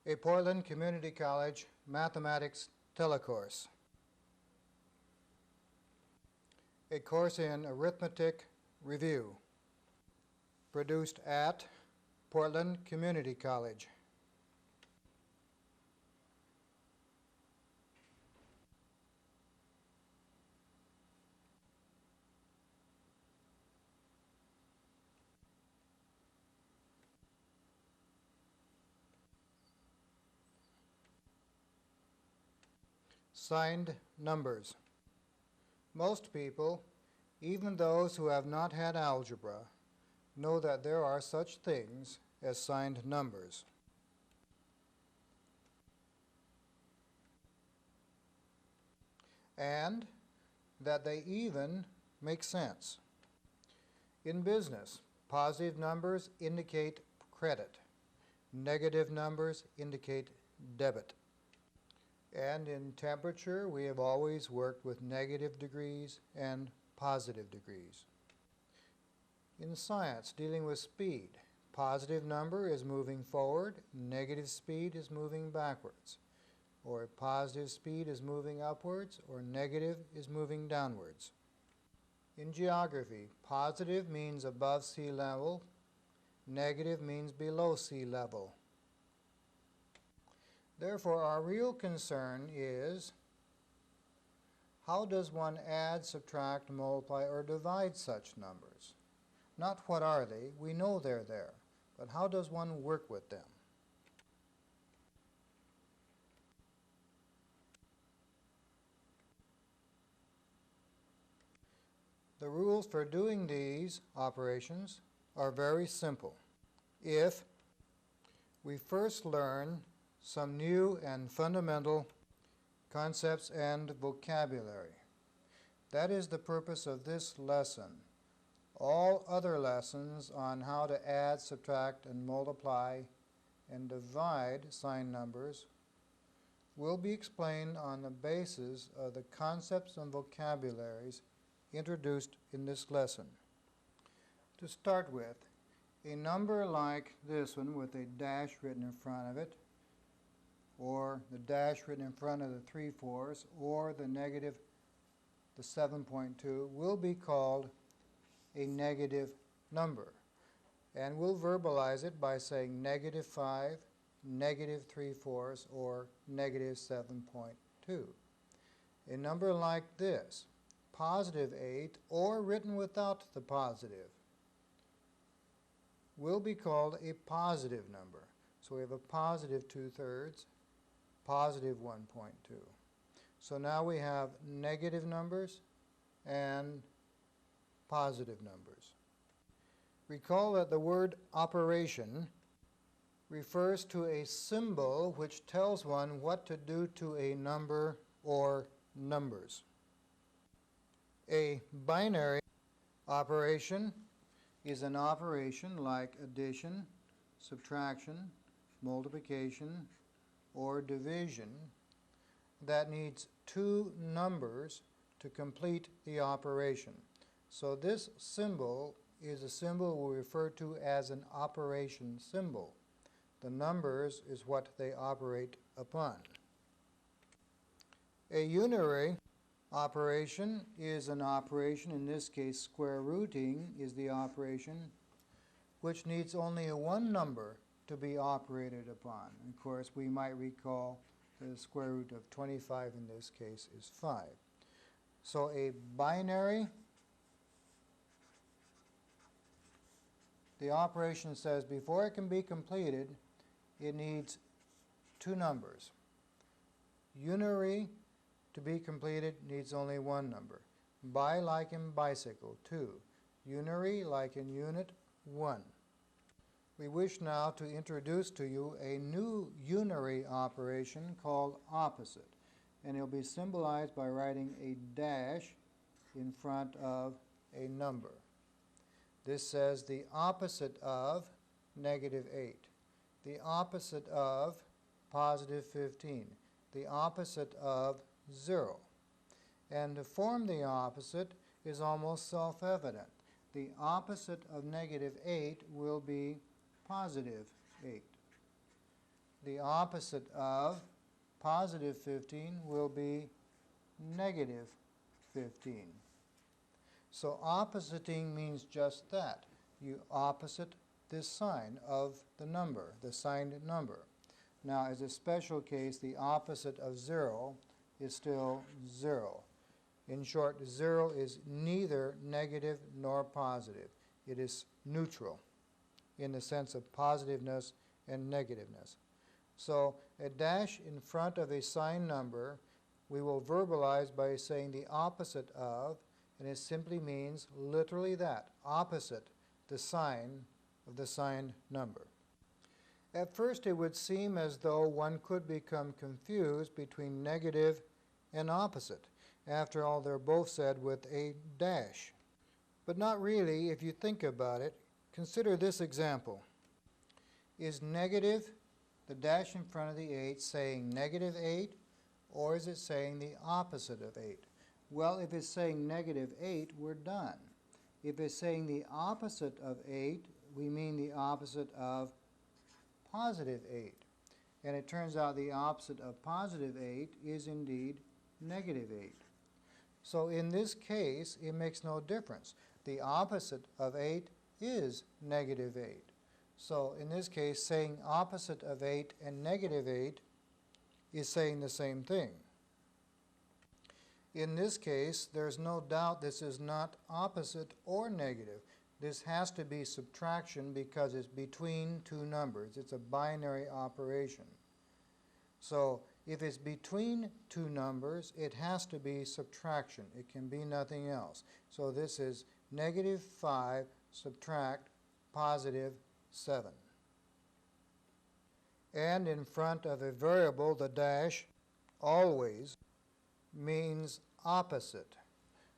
a Portland Community College mathematics telecourse, a course in arithmetic review, produced at Portland Community College. Signed numbers. Most people, even those who have not had algebra, know that there are such things as signed numbers. And that they even make sense. In business, positive numbers indicate credit. Negative numbers indicate debit. And in temperature, we have always worked with negative degrees and positive degrees. In science, dealing with speed, positive number is moving forward, negative speed is moving backwards, or positive speed is moving upwards, or negative is moving downwards. In geography, positive means above sea level, negative means below sea level. Therefore, our real concern is, how does one add, subtract, multiply, or divide such numbers? Not what are they, we know they're there, but how does one work with them? The rules for doing these operations are very simple. If we first learn some new and fundamental concepts and vocabulary. That is the purpose of this lesson. All other lessons on how to add, subtract, and multiply and divide signed numbers will be explained on the basis of the concepts and vocabularies introduced in this lesson. To start with, a number like this one with a dash written in front of it, or the dash written in front of the 3/4, or the negative, the 7.2, will be called a negative number. And we'll verbalize it by saying -5, -3/4, or -7.2. A number like this, +8, or written without the positive, will be called a positive number. So we have a +2/3, +1.2. So now we have negative numbers and positive numbers. Recall that the word operation refers to a symbol which tells one what to do to a number or numbers. A binary operation is an operation like addition, subtraction, multiplication, or division that needs two numbers to complete the operation. So this symbol is a symbol we refer to as an operation symbol. The numbers is what they operate upon. A unary operation is an operation, in this case square rooting is the operation, which needs only one number to be operated upon. Of course, we might recall the square root of 25 in this case is 5. So a binary, the operation says before it can be completed, it needs two numbers. Unary, to be completed, needs only one number. Bi, like in bicycle, 2. Unary, like in unit, 1. We wish now to introduce to you a new unary operation called opposite, and it will be symbolized by writing a dash in front of a number. This says the opposite of -8, the opposite of +15, the opposite of 0. And to form the opposite is almost self-evident. The opposite of -8 will be +8. the opposite of positive 15 will be negative 15. So oppositing means just that. You opposite this sign of the number, the signed number. Now, as a special case, the opposite of 0 is still 0. In short, 0 is neither negative nor positive. It is neutral in the sense of positiveness and negativeness. So a dash in front of a signed number we will verbalize by saying the opposite of, and it simply means literally that, opposite the sign of the signed number. At first it would seem as though one could become confused between negative and opposite. After all, they're both said with a dash. But not really if you think about it. Consider this example. Is negative, the dash in front of the 8, saying negative 8, or is it saying the opposite of 8? Well, if it's saying negative 8, we're done. If it's saying the opposite of 8, we mean the opposite of positive 8. And it turns out the opposite of positive 8 is indeed negative 8. So in this case, it makes no difference. The opposite of 8 is negative 8. So in this case, saying opposite of 8 and negative 8 is saying the same thing. In this case, there's no doubt this is not opposite or negative. This has to be subtraction because it's between two numbers. It's a binary operation. So if it's between two numbers, it has to be subtraction. It can be nothing else. So this is negative 5 subtract positive 7. And in front of a variable, the dash always means opposite.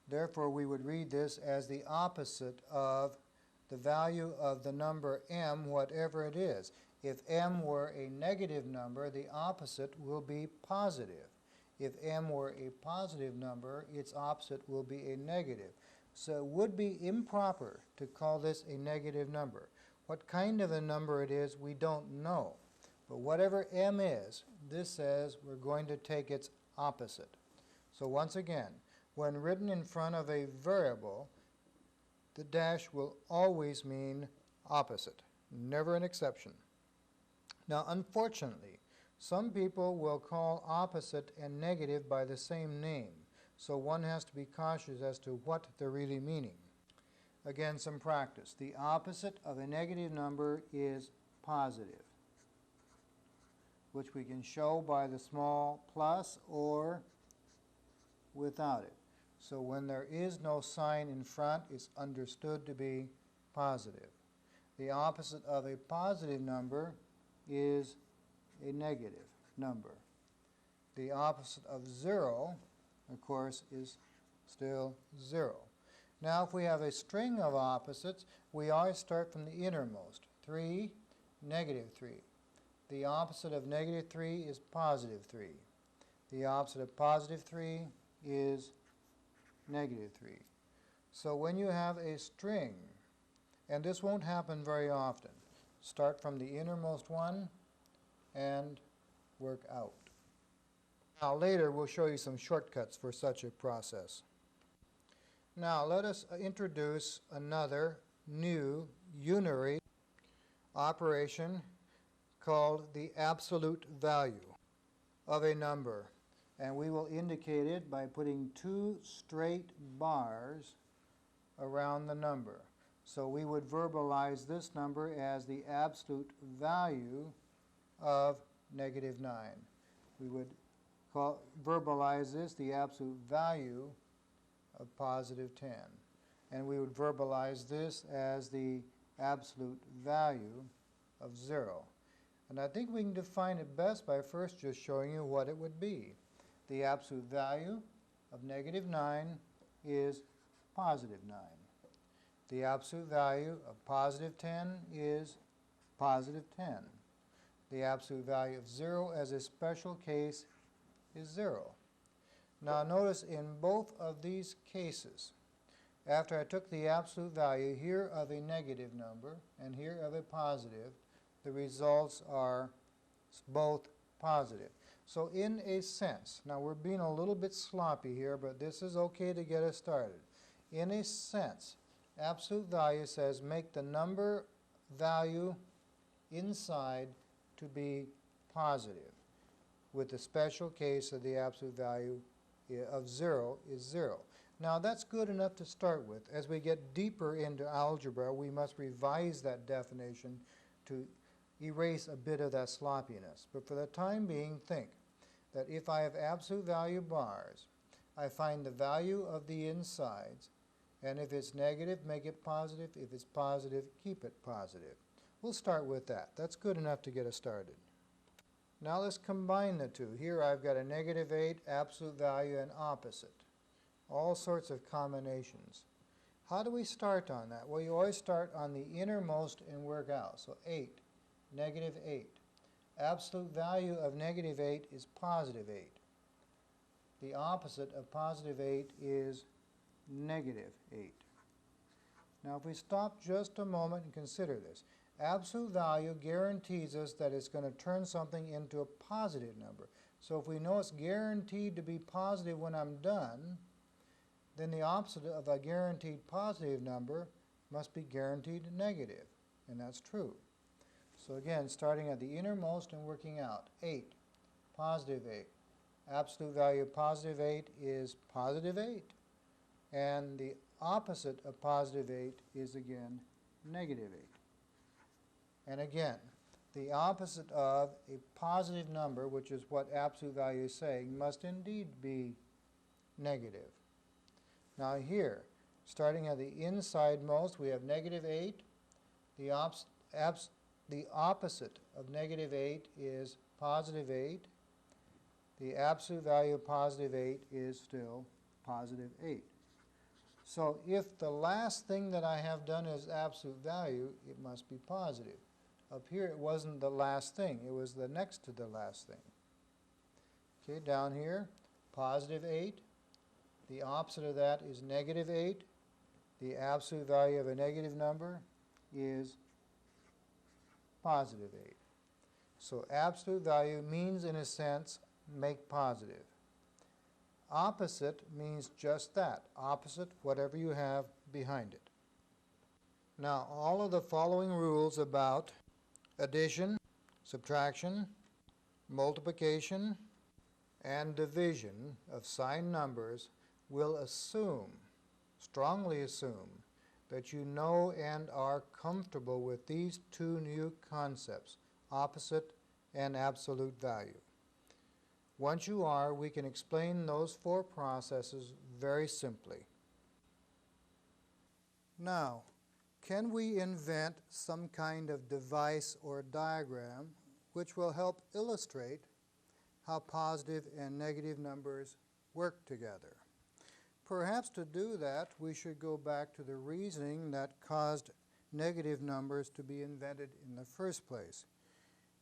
Therefore, we would read this as the opposite of the value of the number m, whatever it is. If m were a negative number, the opposite will be positive. If m were a positive number, its opposite will be a negative. So it would be improper to call this a negative number. What kind of a number it is, we don't know. But whatever m is, this says we're going to take its opposite. So once again, when written in front of a variable, the dash will always mean opposite, never an exception. Now, unfortunately, some people will call opposite and negative by the same name, so one has to be cautious as to what they're really meaning. Again, some practice. The opposite of a negative number is positive, which we can show by the small plus or without it. So when there is no sign in front, it's understood to be positive. The opposite of a positive number is a negative number. The opposite of 0, of course, is still 0. Now, if we have a string of opposites, we always start from the innermost. 3, negative 3. The opposite of negative 3 is positive 3. The opposite of positive 3 is negative 3. So when you have a string, and this won't happen very often, start from the innermost one and work out. Now later we'll show you some shortcuts for such a process. Now let us introduce another new unary operation called the absolute value of a number. And we will indicate it by putting 2 straight bars around the number. So we would verbalize this number as the absolute value of negative 9. We would verbalize this the absolute value of positive 10. And we would verbalize this as the absolute value of 0. And I think we can define it best by first just showing you what it would be. The absolute value of negative 9 is positive 9. The absolute value of positive 10 is positive 10. The absolute value of 0 as a special case is 0. Now notice in both of these cases, after I took the absolute value here of a negative number and here of a positive, the results are both positive. So in a sense, now we're being a little bit sloppy here, but this is okay to get us started. In a sense, absolute value says make the number value inside to be positive, with the special case of the absolute value of 0 is 0. Now that's good enough to start with. As we get deeper into algebra, we must revise that definition to erase a bit of that sloppiness. But for the time being, think that if I have absolute value bars, I find the value of the insides, and if it's negative, make it positive. If it's positive, keep it positive. We'll start with that. That's good enough to get us started. Now let's combine the two. Here I've got a negative 8, absolute value, and opposite. All sorts of combinations. How do we start on that? Well, you always start on the innermost and work out. So 8, negative 8. Absolute value of negative 8 is positive 8. The opposite of positive 8 is negative 8. Now if we stop just a moment and consider this, absolute value guarantees us that it's going to turn something into a positive number. So if we know it's guaranteed to be positive when I'm done, then the opposite of a guaranteed positive number must be guaranteed negative, and that's true. So again, starting at the innermost and working out. 8, positive 8. Absolute value of positive 8 is positive 8. And the opposite of positive 8 is again negative 8. And again, the opposite of a positive number, which is what absolute value is saying, must indeed be negative. Now here, starting at the inside most, we have negative 8. The opposite of negative 8 is positive 8. The absolute value of positive 8 is still positive 8. So if the last thing that I have done is absolute value, it must be positive. Up here it wasn't the last thing, it was the next to the last thing. Okay, down here, positive 8. The opposite of that is negative 8. The absolute value of a negative number is positive 8. So absolute value means, in a sense, make positive. Opposite means just that. Opposite, whatever you have behind it. Now, all of the following rules about addition, subtraction, multiplication, and division of signed numbers will assume, strongly assume, that you know and are comfortable with these two new concepts, opposite and absolute value. Once you are, we can explain those four processes very simply. Now, can we invent some kind of device or diagram which will help illustrate how positive and negative numbers work together? Perhaps to do that, we should go back to the reasoning that caused negative numbers to be invented in the first place.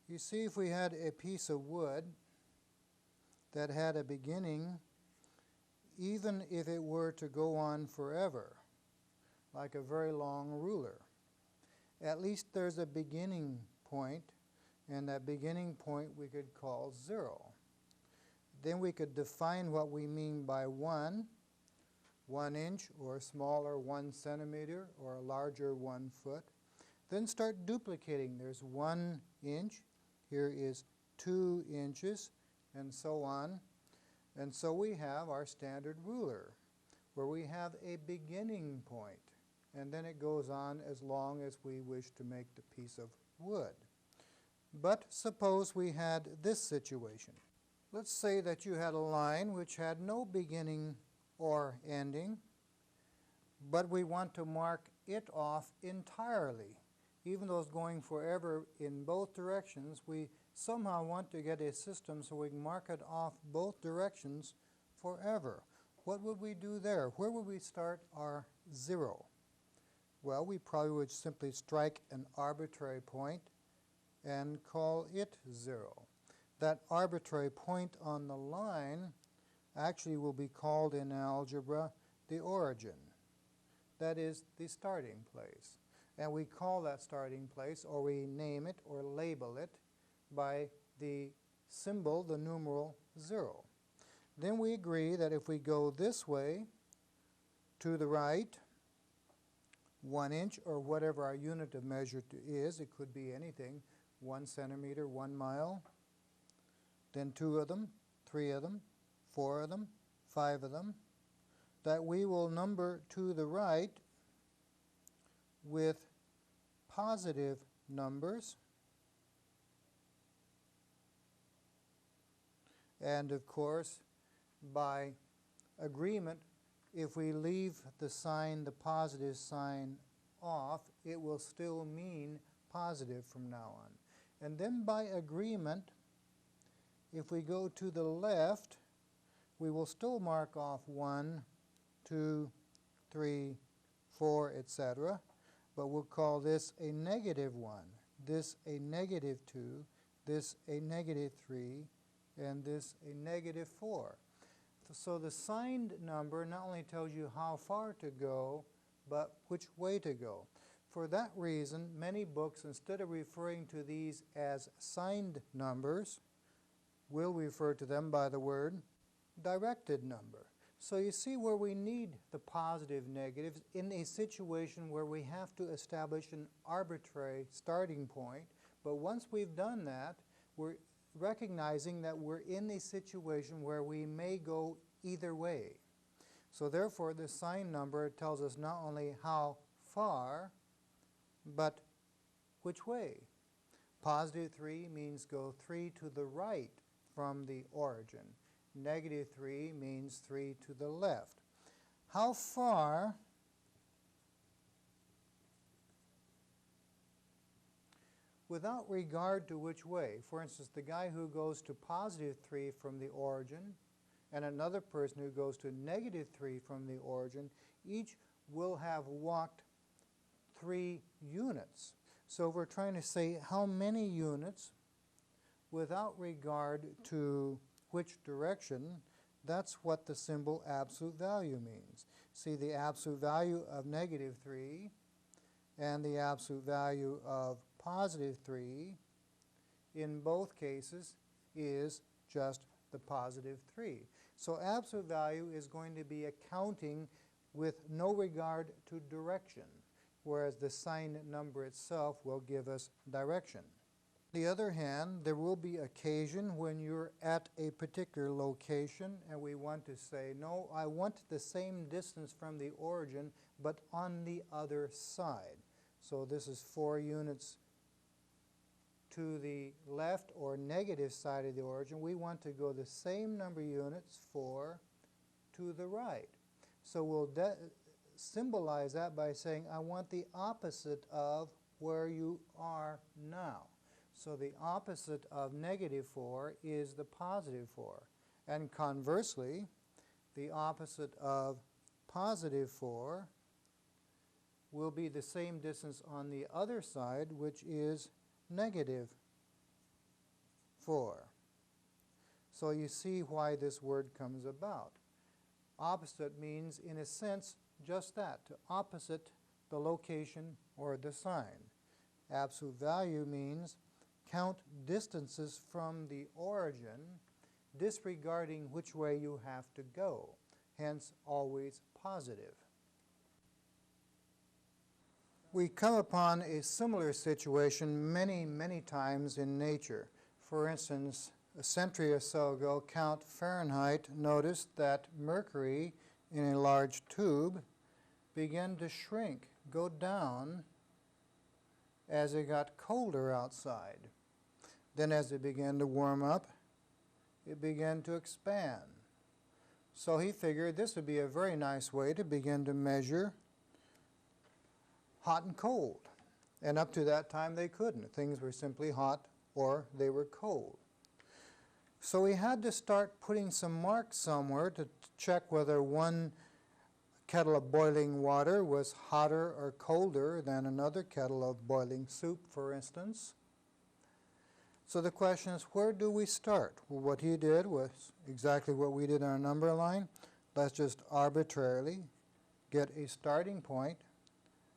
You see, if we had a piece of wood that had a beginning, even if it were to go on forever, like a very long ruler, at least there's a beginning point, and that beginning point we could call 0. Then we could define what we mean by 1 inch, or smaller 1 centimeter, or larger 1 foot. Then start duplicating. There's 1 inch, here is 2 inches, and so on. And so we have our standard ruler, where we have a beginning point, and then it goes on as long as we wish to make the piece of wood. But suppose we had this situation. Let's say that you had a line which had no beginning or ending, but we want to mark it off entirely. Even though it's going forever in both directions, we somehow want to get a system so we can mark it off both directions forever. What would we do there? Where would we start our 0? Well, we probably would simply strike an arbitrary point and call it 0. That arbitrary point on the line actually will be called in algebra the origin. That is the starting place. And we call that starting place, or we name it or label it, by the symbol, the numeral 0. Then we agree that if we go this way to the right, 1 inch or whatever our unit of measure is, it could be anything, 1 centimeter, 1 mile, then 2 of them, 3 of them, 4 of them, 5 of them, that we will number to the right with positive numbers. And of course, by agreement, if we leave the sign, the positive sign, off, it will still mean positive from now on. And then by agreement, if we go to the left, we will still mark off 1, 2, 3, 4, etc. But we'll call this a negative 1, this a negative 2, this a negative 3, and this a negative 4. So the signed number not only tells you how far to go, but which way to go. For that reason, many books, instead of referring to these as signed numbers, will refer to them by the word directed number. So you see where we need the positive negatives in a situation where we have to establish an arbitrary starting point. But once we've done that, we're recognizing that we're in a situation where we may go either way. So therefore, the sign number tells us not only how far, but which way. Positive 3 means go 3 to the right from the origin. Negative 3 means 3 to the left. How far without regard to which way. For instance, the guy who goes to positive 3 from the origin and another person who goes to negative 3 from the origin, each will have walked 3 units. So we're trying to say how many units without regard to which direction. That's what the symbol absolute value means. See, the absolute value of negative 3 and the absolute value of positive 3 in both cases is just the positive 3. So absolute value is going to be accounting with no regard to direction, whereas the signed number itself will give us direction. On the other hand, there will be occasion when you're at a particular location and we want to say, no, I want the same distance from the origin, but on the other side. So this is 4 units to the left or negative side of the origin. We want to go the same number of units, 4, to the right. So we'll symbolize that by saying, I want the opposite of where you are now. So the opposite of negative 4 is the positive 4. And conversely, the opposite of positive 4 will be the same distance on the other side, which is negative 4. So you see why this word comes about. Opposite means, in a sense, just that, to opposite the location or the sign. Absolute value means count distances from the origin, disregarding which way you have to go, hence always positive. We come upon a similar situation many, many times in nature. For instance, a century or so ago, Count Fahrenheit noticed that mercury in a large tube began to shrink, go down, as it got colder outside. Then as it began to warm up, it began to expand. So he figured this would be a very nice way to begin to measure hot and cold. And up to that time they couldn't. Things were simply hot or they were cold. So he had to start putting some marks somewhere to check whether one kettle of boiling water was hotter or colder than another kettle of boiling soup, for instance. So the question is, where do we start? Well, what he did was exactly what we did on our number line. Let's just arbitrarily get a starting point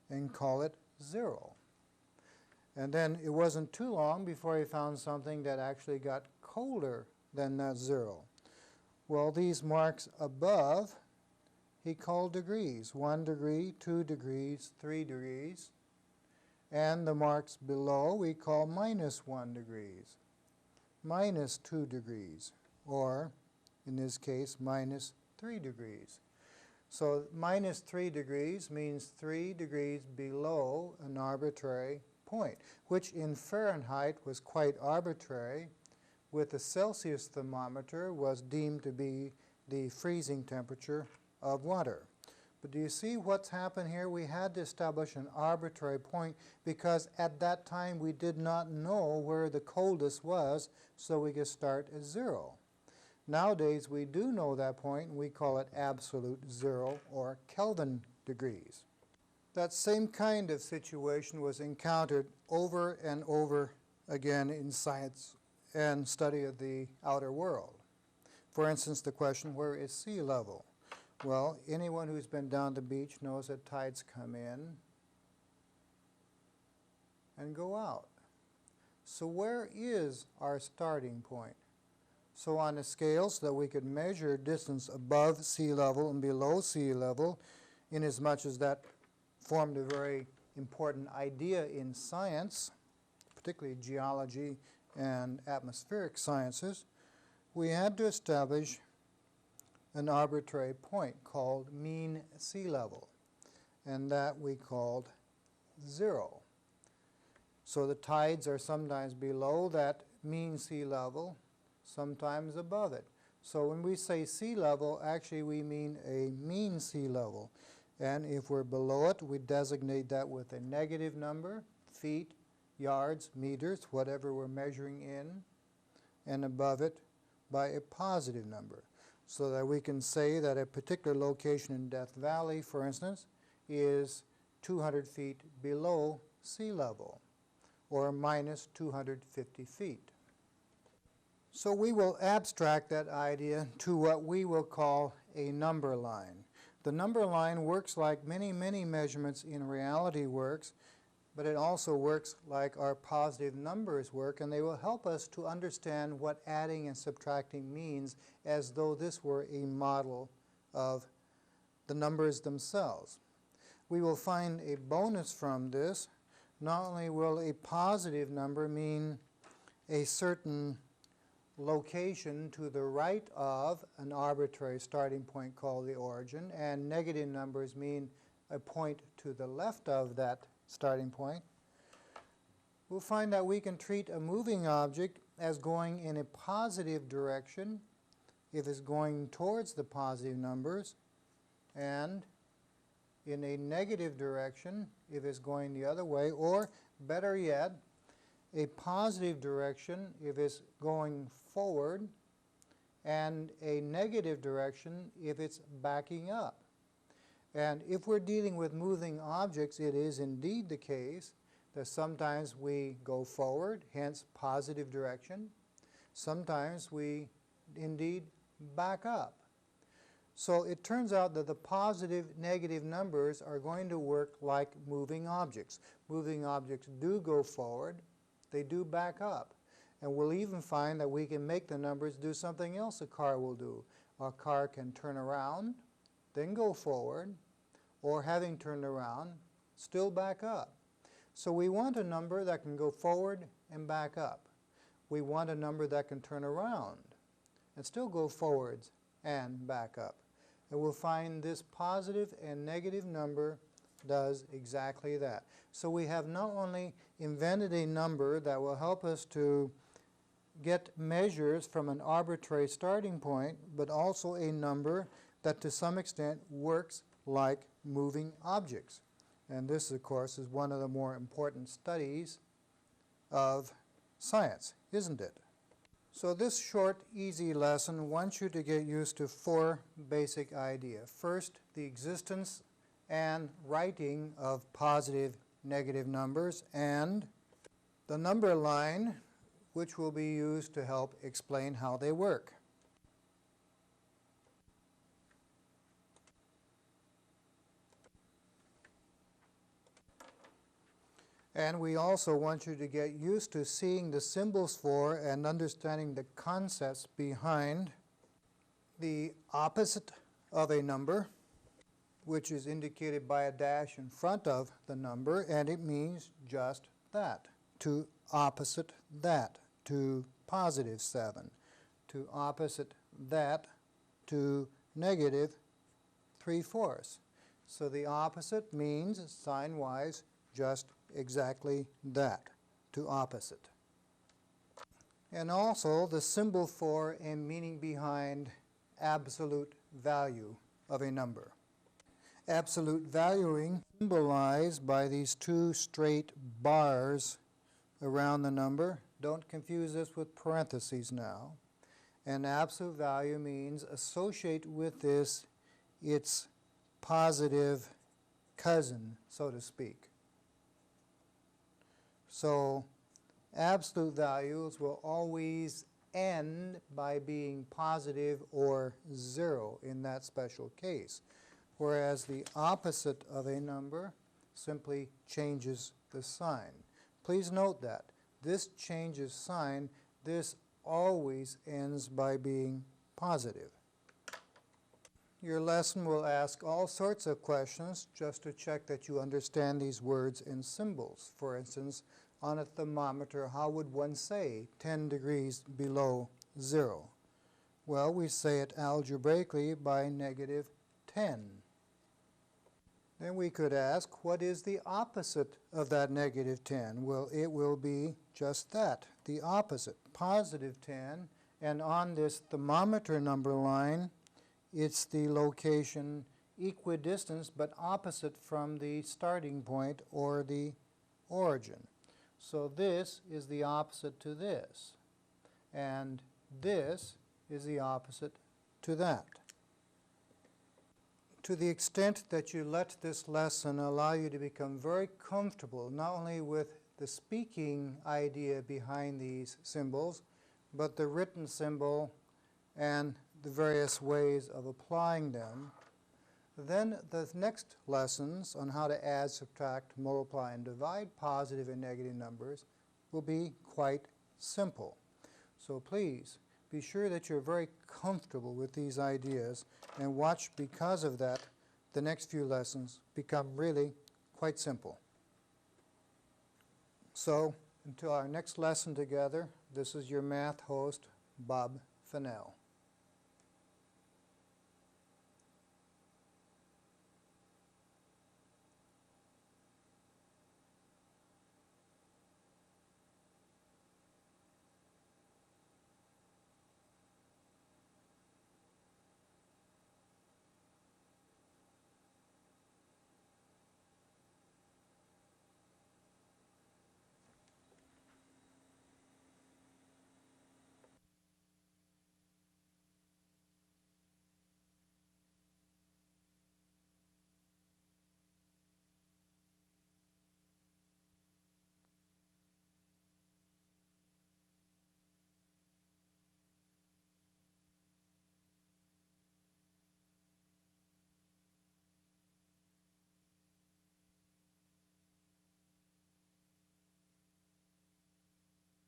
and call it 0. And then it wasn't too long before he found something that actually got colder than that 0. Well, these marks above he called degrees. 1 degree, 2 degrees, 3 degrees. And the marks below we call -1 degrees, -2 degrees, or in this case -3 degrees. So -3 degrees means 3 degrees below an arbitrary point, which in Fahrenheit was quite arbitrary. With the Celsius thermometer was deemed to be the freezing temperature of water. But do you see what's happened here? We had to establish an arbitrary point because at that time we did not know where the coldest was, so we could start at 0. Nowadays we do know that point, and we call it absolute 0 or Kelvin degrees. That same kind of situation was encountered over and over again in science and study of the outer world. For instance, the question, where is sea level? Well, anyone who's been down the beach knows that tides come in and go out. So where is our starting point? So on the scales that we could measure distance above sea level and below sea level, inasmuch as that formed a very important idea in science, particularly geology and atmospheric sciences, we had to establish an arbitrary point called mean sea level, and that we called 0. So the tides are sometimes below that mean sea level, sometimes above it. So when we say sea level, actually we mean a mean sea level. And if we're below it, we designate that with a negative number, feet, yards, meters, whatever we're measuring in, and above it by a positive number. So that we can say that a particular location in Death Valley, for instance, is 200 feet below sea level, or minus 250 feet. So we will abstract that idea to what we will call a number line. The number line works like many measurements in reality works, but it also works like our positive numbers work, and they will help us to understand what adding and subtracting means as though this were a model of the numbers themselves. We will find a bonus from this. Not only will a positive number mean a certain location to the right of an arbitrary starting point called the origin, and negative numbers mean a point to the left of that starting point, we'll find that we can treat a moving object as going in a positive direction if it's going towards the positive numbers, and in a negative direction if it's going the other way, or better yet, a positive direction if it's going forward, and a negative direction if it's backing up. And if we're dealing with moving objects, it is indeed the case that sometimes we go forward, hence positive direction. Sometimes we indeed back up. So it turns out that the positive, negative numbers are going to work like moving objects. Moving objects do go forward, they do back up. And we'll even find that we can make the numbers do something else a car will do. A car can turn around, then go forward, or having turned around, still back up. So we want a number that can go forward and back up. We want a number that can turn around and still go forwards and back up. And we'll find this positive and negative number does exactly that. So we have not only invented a number that will help us to get measures from an arbitrary starting point, but also a number that to some extent works like moving objects. And this, of course, is one of the more important studies of science, isn't it? So this short, easy lesson wants you to get used to 4 basic ideas. First, the existence and writing of positive, negative numbers, and the number line, which will be used to help explain how they work. And we also want you to get used to seeing the symbols for and understanding the concepts behind the opposite of a number, which is indicated by a dash in front of the number, and it means just that. To opposite that, to positive 7. To opposite that, to negative 3/4. So the opposite means, sign-wise, just exactly that, to opposite. And also the symbol for and meaning behind absolute value of a number. Absolute valuing symbolized by these two straight bars around the number. Don't confuse this with parentheses now. And absolute value means associate with this its positive cousin, so to speak. So absolute values will always end by being positive or 0 in that special case, whereas the opposite of a number simply changes the sign. Please note that this changes sign. This always ends by being positive. Your lesson will ask all sorts of questions just to check that you understand these words and symbols. For instance, on a thermometer, how would one say 10 degrees below 0? Well, we say it algebraically by negative 10. Then we could ask, what is the opposite of that negative 10? Well, it will be just that, the opposite, positive 10. And on this thermometer number line, it's the location equidistant but opposite from the starting point or the origin. So this is the opposite to this, and this is the opposite to that. To the extent that you let this lesson allow you to become very comfortable not only with the speaking idea behind these symbols, but the written symbol and the various ways of applying them, then the next lessons on how to add, subtract, multiply, and divide positive and negative numbers will be quite simple. So please be sure that you're very comfortable with these ideas and watch, because of that, the next few lessons become really quite simple. So until our next lesson together, this is your math host, Bob Fennell.